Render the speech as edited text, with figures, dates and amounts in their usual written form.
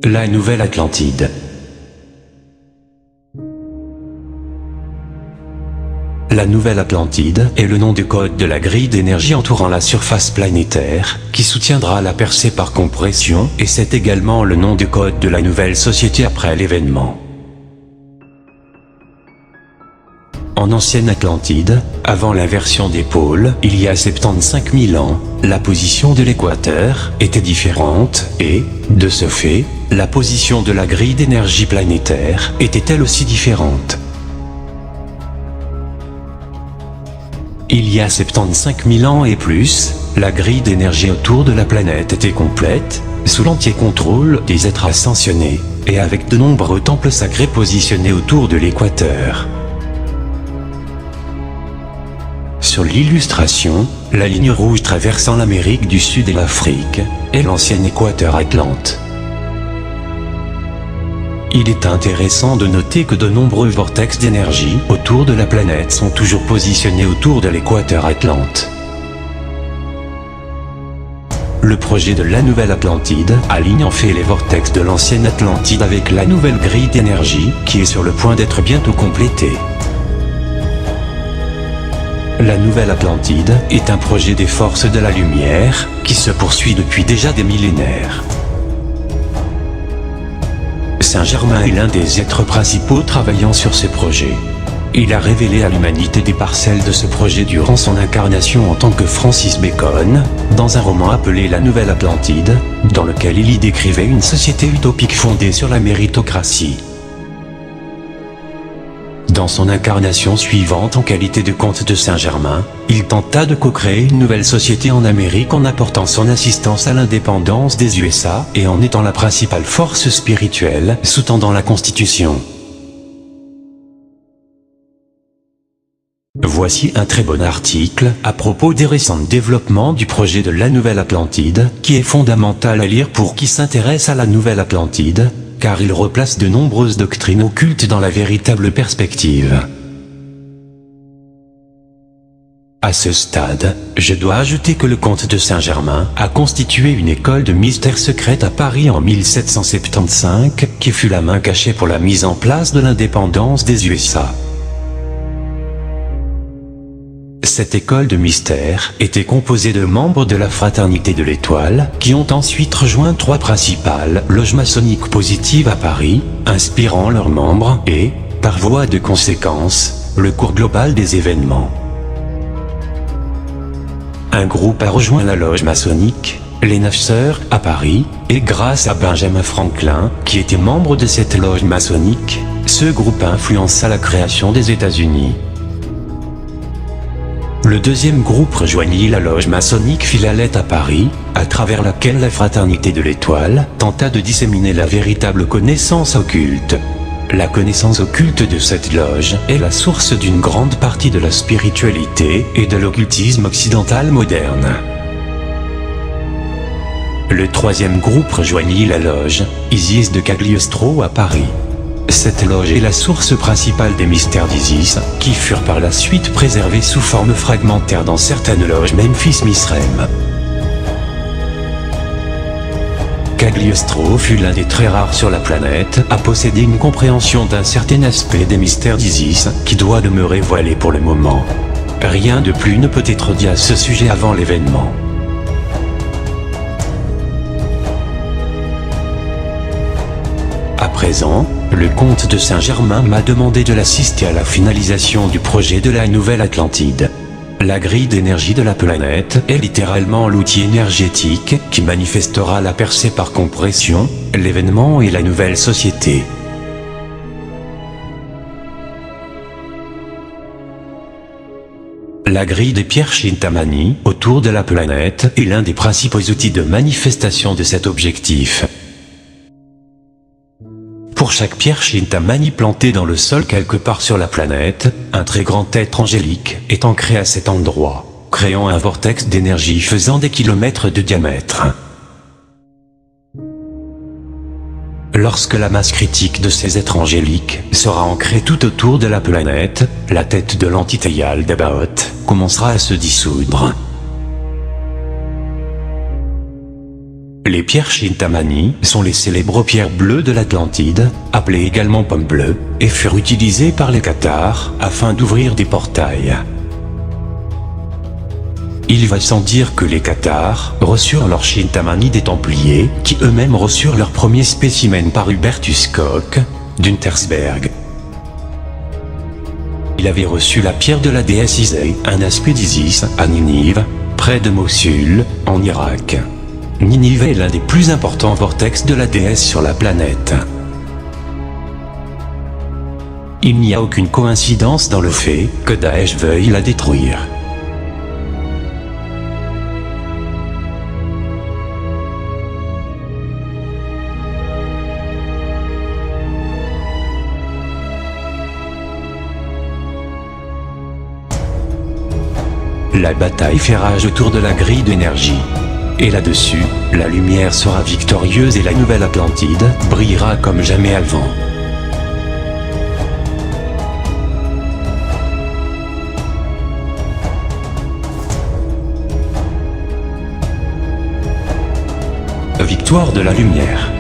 La Nouvelle Atlantide. La Nouvelle Atlantide est le nom de code de la grille d'énergie entourant la surface planétaire, qui soutiendra la percée par compression, et c'est également le nom de code de la nouvelle société après l'événement. En ancienne Atlantide, avant l'inversion des pôles, il y a 75 000 ans, la position de l'équateur était différente et, de ce fait, la position de la grille d'énergie planétaire était elle aussi différente. Il y a 75 000 ans et plus, la grille d'énergie autour de la planète était complète, sous l'entier contrôle des êtres ascensionnés, et avec de nombreux temples sacrés positionnés autour de l'équateur. Sur l'illustration, la ligne rouge traversant l'Amérique du Sud et l'Afrique est l'ancien équateur atlante. Il est intéressant de noter que de nombreux vortex d'énergie autour de la planète sont toujours positionnés autour de l'équateur atlante. Le projet de la Nouvelle Atlantide aligne en fait les vortex de l'ancienne Atlantide avec la nouvelle grille d'énergie qui est sur le point d'être bientôt complétée. La Nouvelle Atlantide est un projet des forces de la lumière qui se poursuit depuis déjà des millénaires. Saint-Germain est l'un des êtres principaux travaillant sur ce projet. Il a révélé à l'humanité des parcelles de ce projet durant son incarnation en tant que Francis Bacon, dans un roman appelé La Nouvelle Atlantide, dans lequel il y décrivait une société utopique fondée sur la méritocratie. Dans son incarnation suivante en qualité de comte de Saint-Germain, il tenta de co-créer une nouvelle société en Amérique en apportant son assistance à l'indépendance des USA et en étant la principale force spirituelle sous-tendant la Constitution. Voici un très bon article à propos des récents développements du projet de la Nouvelle Atlantide, qui est fondamental à lire pour qui s'intéresse à la Nouvelle Atlantide, car il replace de nombreuses doctrines occultes dans la véritable perspective. À ce stade, je dois ajouter que le comte de Saint-Germain a constitué une école de mystères secrète à Paris en 1775, qui fut la main cachée pour la mise en place de l'indépendance des USA. Cette école de mystère était composée de membres de la Fraternité de l'Étoile, qui ont ensuite rejoint 3 principales loges maçonniques positives à Paris, inspirant leurs membres et, par voie de conséquence, le cours global des événements. Un groupe a rejoint la loge maçonnique, les 9 Sœurs, à Paris, et grâce à Benjamin Franklin, qui était membre de cette loge maçonnique, ce groupe influença la création des États-Unis. Le deuxième groupe rejoignit la loge maçonnique Philalette à Paris, à travers laquelle la Fraternité de l'Étoile tenta de disséminer la véritable connaissance occulte. La connaissance occulte de cette loge est la source d'une grande partie de la spiritualité et de l'occultisme occidental moderne. Le troisième groupe rejoignit la loge Isis de Cagliostro à Paris. Cette loge est la source principale des mystères d'Isis, qui furent par la suite préservés sous forme fragmentaire dans certaines loges Memphis-Misraim. Cagliostro fut l'un des très rares sur la planète à posséder une compréhension d'un certain aspect des mystères d'Isis, qui doit demeurer voilé pour le moment. Rien de plus ne peut être dit à ce sujet avant l'événement. À présent, le comte de Saint-Germain m'a demandé de l'assister à la finalisation du projet de la Nouvelle Atlantide. La grille d'énergie de la planète est littéralement l'outil énergétique qui manifestera la percée par compression, l'événement et la nouvelle société. La grille des pierres Chintamani autour de la planète est l'un des principaux outils de manifestation de cet objectif. Pour chaque pierre Chintamani plantée dans le sol quelque part sur la planète, un très grand être angélique est ancré à cet endroit, créant un vortex d'énergie faisant des kilomètres de diamètre. Lorsque la masse critique de ces êtres angéliques sera ancrée tout autour de la planète, la tête de l'entité Yal d'Abaoth commencera à se dissoudre. Les pierres Chintamani sont les célèbres pierres bleues de l'Atlantide, appelées également pommes bleues, et furent utilisées par les Cathares afin d'ouvrir des portails. Il va sans dire que les Cathares reçurent leur Chintamani des Templiers, qui eux-mêmes reçurent leur premier spécimen par Hubertus Koch, d'Untersberg. Il avait reçu la pierre de la déesse Isée, un aspect d'Isis, à Ninive, près de Mossul, en Irak. Ninive est l'un des plus importants vortex de la déesse sur la planète. Il n'y a aucune coïncidence dans le fait que Daesh veuille la détruire. La bataille fait rage autour de la grille d'énergie. Et là-dessus, la lumière sera victorieuse et la nouvelle Atlantide brillera comme jamais avant. Victoire de la lumière.